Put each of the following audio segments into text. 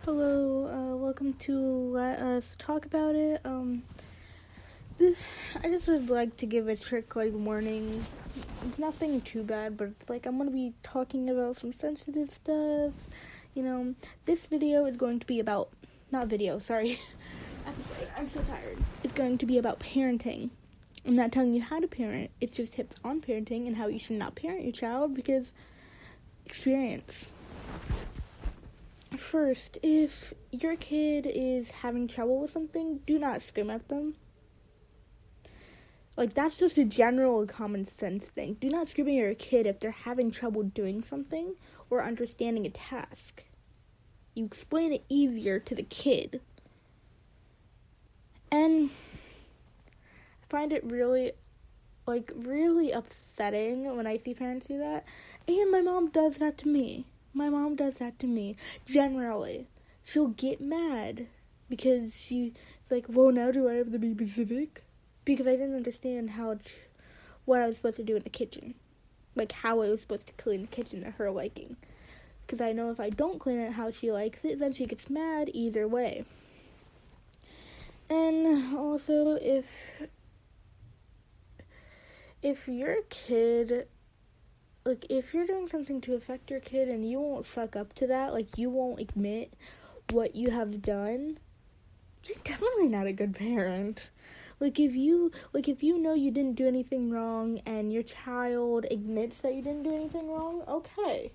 Hello, welcome to Let Us Talk About It. I just would like to give a quick, warning. Nothing too bad, but, I'm gonna be talking about some sensitive stuff. This video is going to be about, not video, sorry. Episode, I'm so tired. It's going to be about parenting. I'm not telling you how to parent, it's just tips on parenting and how you should not parent your child because experience. First, if your kid is having trouble with something, do not scream at them. That's just a general common sense thing. Do not scream at your kid if they're having trouble doing something or understanding a task. You explain it easier to the kid. And I find it really upsetting when I see parents do that. And my mom does that to me. Generally. She'll get mad because she's like, well, now do I have to be specific? Because I didn't understand what I was supposed to do in the kitchen. How I was supposed to clean the kitchen to her liking. Because I know if I don't clean it how she likes it, then she gets mad either way. And also, if your kid... if you're doing something to affect your kid and you won't suck up to that, you won't admit what you have done, you're definitely not a good parent. If you know you didn't do anything wrong and your child admits that you didn't do anything wrong, okay.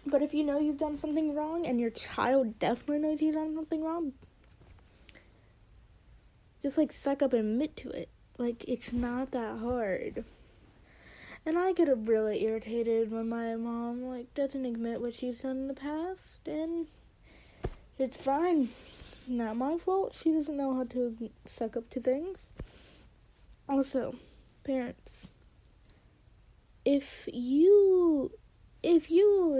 But if you know you've done something wrong and your child definitely knows you've done something wrong, just, suck up and admit to it. It's not that hard. And I get really irritated when my mom, doesn't admit what she's done in the past, and it's fine. It's not my fault. She doesn't know how to suck up to things. Also, parents, if you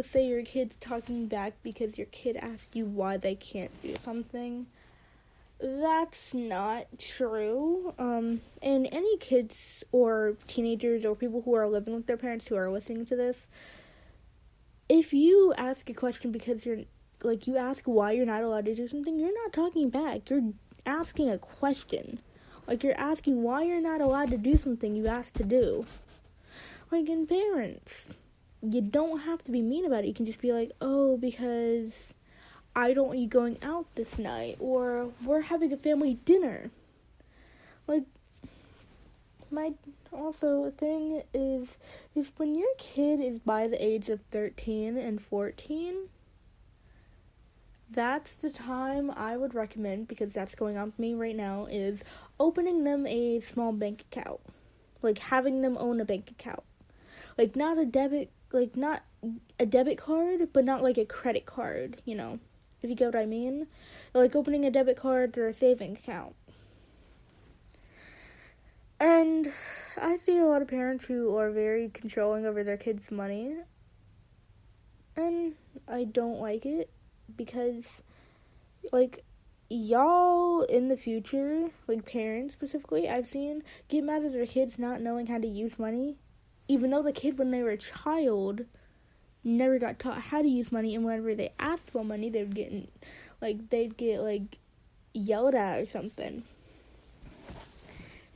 say your kid's talking back because your kid asked you why they can't do something, that's not true. And any kids or teenagers or people who are living with their parents who are listening to this, if you ask a question because you ask why you're not allowed to do something, you're not talking back. You're asking a question. You're asking why you're not allowed to do something you asked to do. In parents, you don't have to be mean about it. You can just be like, oh, because I don't want you going out this night, or we're having a family dinner. Thing is when your kid is by the age of 13 and 14, that's the time I would recommend, because that's going on for me right now, is opening them a small bank account. Having them own a bank account. Not a debit card, but not a credit card, if you get what I mean. Opening a debit card or a savings account. And I see a lot of parents who are very controlling over their kids' money. And I don't like it because, y'all in the future, parents specifically, I've seen get mad at their kids not knowing how to use money. Even though the kid, when they were a child, never got taught how to use money, and whenever they asked for money, they'd get yelled at or something.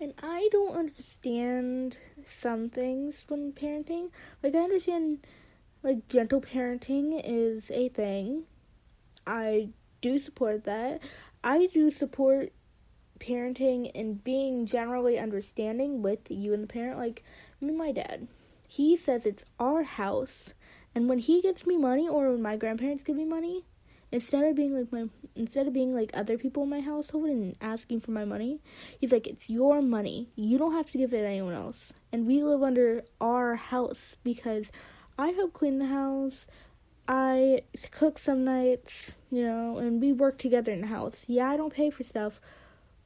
And I don't understand some things when parenting. I understand, gentle parenting is a thing. I do support that. I do support parenting and being generally understanding with you and the parent. Me and my dad. He says it's our house. And when he gives me money, or when my grandparents give me money, instead of being like other people in my household and asking for my money, he's like, it's your money. You don't have to give it to anyone else. And we live under our house because I help clean the house. I cook some nights, and we work together in the house. Yeah, I don't pay for stuff,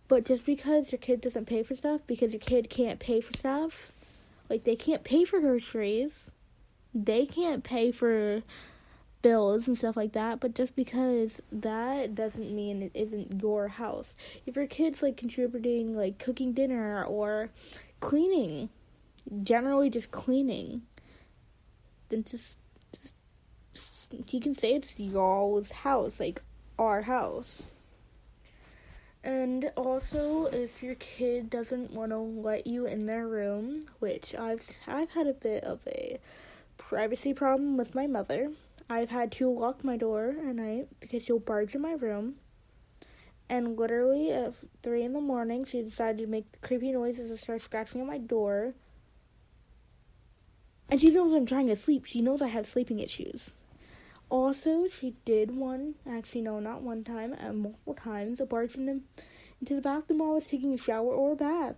but just because your kid doesn't pay for stuff, because your kid can't pay for stuff, they can't pay for groceries. They can't pay for bills and stuff like that, but just because that doesn't mean it isn't your house. If your kid's contributing, cooking dinner or cleaning, generally just cleaning, then just you can say it's y'all's house, like our house. And also, if your kid doesn't want to let you in their room, which I've had a bit of a privacy problem with my mother. I've had to lock my door at night because she'll barge in my room. And literally at 3 in the morning, she decided to make creepy noises and start scratching at my door. And she knows I'm trying to sleep. She knows I have sleeping issues. Also, she did not one time, multiple times, barge into the bathroom while I was taking a shower or a bath.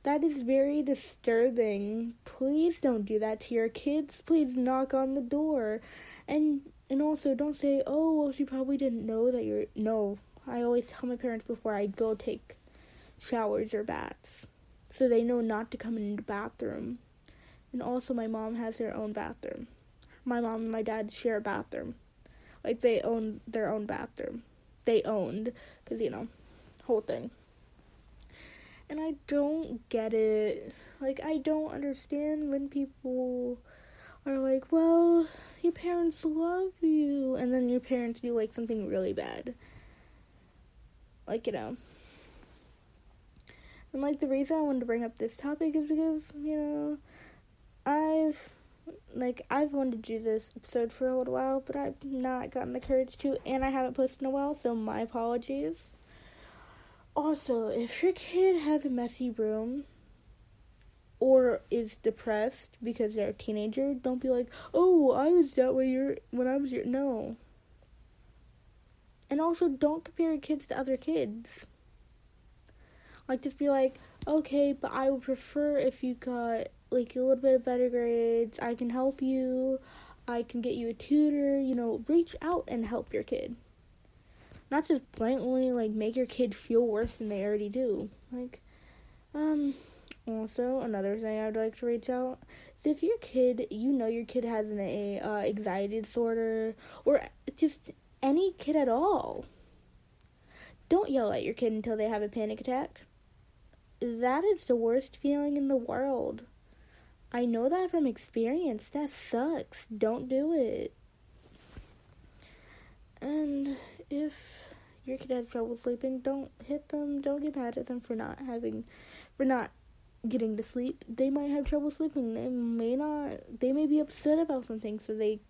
That is very disturbing. Please don't do that to your kids. Please knock on the door. And also, don't say, oh, well, she probably didn't know that you're... No, I always tell my parents before I go take showers or baths, so they know not to come in the bathroom. And also, my mom has her own bathroom. My mom and my dad share a bathroom. Like, they own their own bathroom. They owned, because, whole thing. And I don't get it. Like, I don't understand when people are like, well, your parents love you, and then your parents do, like, something really bad. Like, And, like, the reason I wanted to bring up this topic is because, I've wanted to do this episode for a little while, but I've not gotten the courage to, and I haven't posted in a while, so my apologies. Also, if your kid has a messy room or is depressed because they're a teenager, don't be like, oh, I was that way when I was your... No. And also, don't compare your kids to other kids. Like, just be like, okay, but I would prefer if you got, like, a little bit of better grades. I can help you. I can get you a tutor. Reach out and help your kid. Not just blatantly, like, make your kid feel worse than they already do. Like, also, another thing I'd like to reach out is if your kid, your kid has an anxiety disorder, or just any kid at all, don't yell at your kid until they have a panic attack. That is the worst feeling in the world. I know that from experience. That sucks. Don't do it. And if your kid has trouble sleeping, don't hit them. Don't get mad at them for not getting to sleep. They might have trouble sleeping. They may be upset about something, so they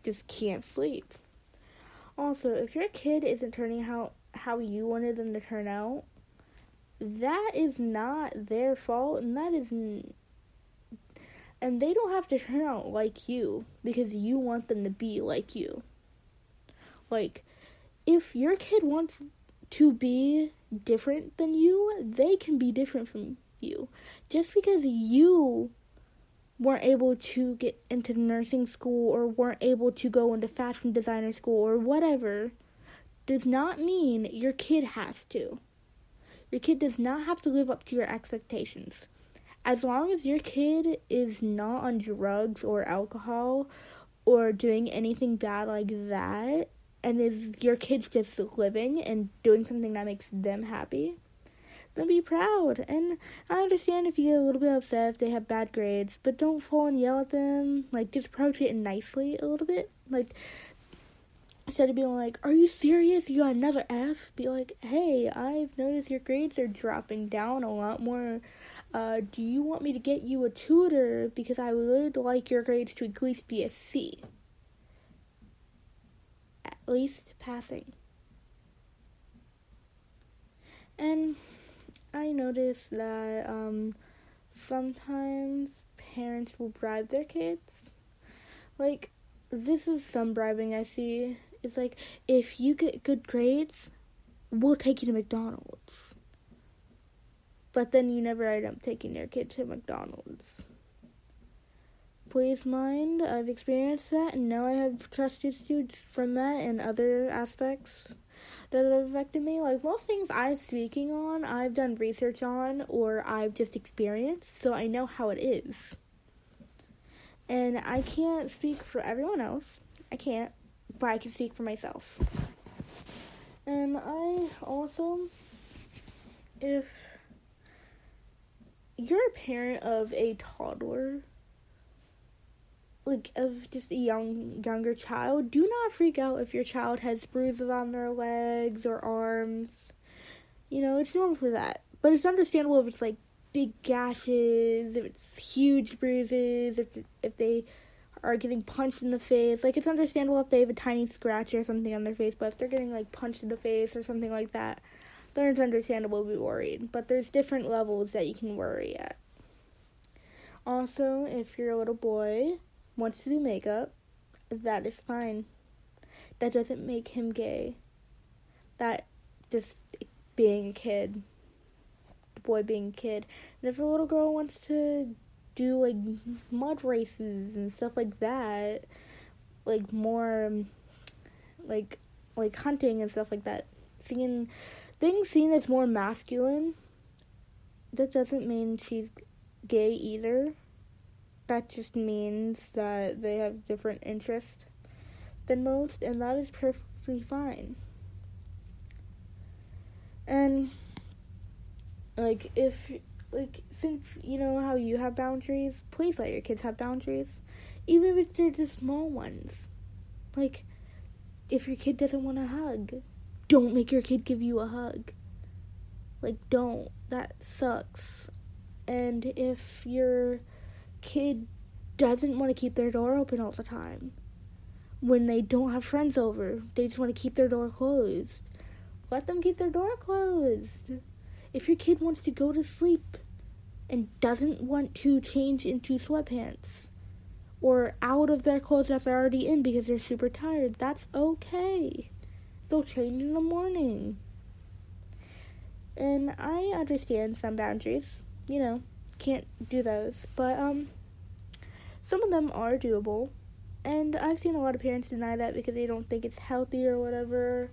just can't sleep. Also, if your kid isn't turning out how you wanted them to turn out, that is not their fault, and they don't have to turn out like you because you want them to be like you. Like, if your kid wants to be different than you, they can be different from you. Just because you weren't able to get into nursing school or weren't able to go into fashion designer school or whatever, does not mean your kid has to. Your kid does not have to live up to your expectations. As long as your kid is not on drugs or alcohol or doing anything bad like that, and your kid's just living and doing something that makes them happy, then be proud. And I understand if you get a little bit upset if they have bad grades, but don't fall and yell at them. Like, just approach it nicely a little bit. Like, instead of being like, are you serious? You got another F? Be like, hey, I've noticed your grades are dropping down a lot more. Do you want me to get you a tutor? Because I would like your grades to at least be a C. At least passing. And I noticed that sometimes parents will bribe their kids. Like, this is some bribing I see. It's like, if you get good grades, we'll take you to McDonald's. But then you never end up taking your kid to McDonald's. Please mind, I've experienced that, and now I have trust issues from that and other aspects that have affected me. Like, most things I'm speaking on, I've done research on, or I've just experienced, so I know how it is. And I can't speak for everyone else. I can't, but I can speak for myself. And I also, if you're a parent of a toddler, of just a younger child, do not freak out if your child has bruises on their legs or arms. It's normal for that. But it's understandable if it's like big gashes, if it's huge bruises, if they are getting punched in the face. Like, it's understandable if they have a tiny scratch or something on their face, but if they're getting like punched in the face or something like that, then it's understandable to be worried. But there's different levels that you can worry at. Also, if your little boy wants to do makeup, that is fine. That doesn't make him gay. That just being a kid. The boy being a kid. And if a little girl wants to do like mud races and stuff like that, like more like hunting and stuff like that, things seen as more masculine, that doesn't mean she's gay either. That just means that they have different interests than most, and that is perfectly fine. And since you know how you have boundaries, please let your kids have boundaries, even if they're just small ones. Like, if your kid doesn't want a hug, don't make your kid give you a hug. Like, don't. That sucks. And if your kid doesn't want to keep their door open all the time, when they don't have friends over, they just want to keep their door closed, let them keep their door closed. If your kid wants to go to sleep and doesn't want to change into sweatpants or out of their clothes that they're already in because they're super tired, that's okay. They'll change in the morning. And I understand some boundaries, can't do those, but some of them are doable, and I've seen a lot of parents deny that because they don't think it's healthy or whatever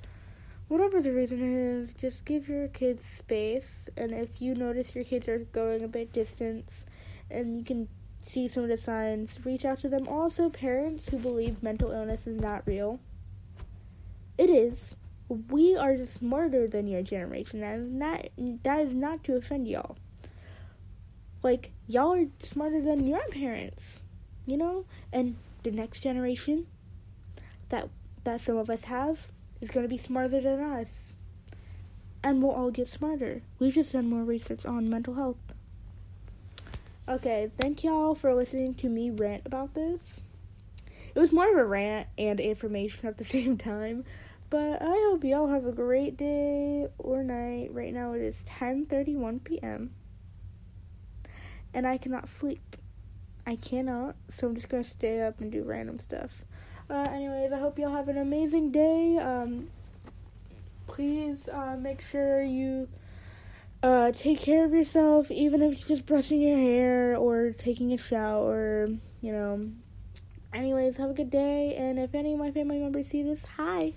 the reason is. Just give your kids space, and if you notice your kids are going a bit distant and you can see some of the signs, reach out to them. Also, parents who believe mental illness is not real, it is. We are just smarter than your generation. That is not to offend y'all. Like, y'all are smarter than your parents, and the next generation that some of us have is going to be smarter than us, and we'll all get smarter. We've just done more research on mental health. Okay, thank y'all for listening to me rant about this. It was more of a rant and information at the same time, but I hope y'all have a great day or night. Right now it is 10:31 p.m. and I cannot sleep. I cannot, so I'm just going to stay up and do random stuff. Anyways, I hope y'all have an amazing day. Please make sure you take care of yourself, even if it's just brushing your hair or taking a shower, Anyways, have a good day, and if any of my family members see this, hi.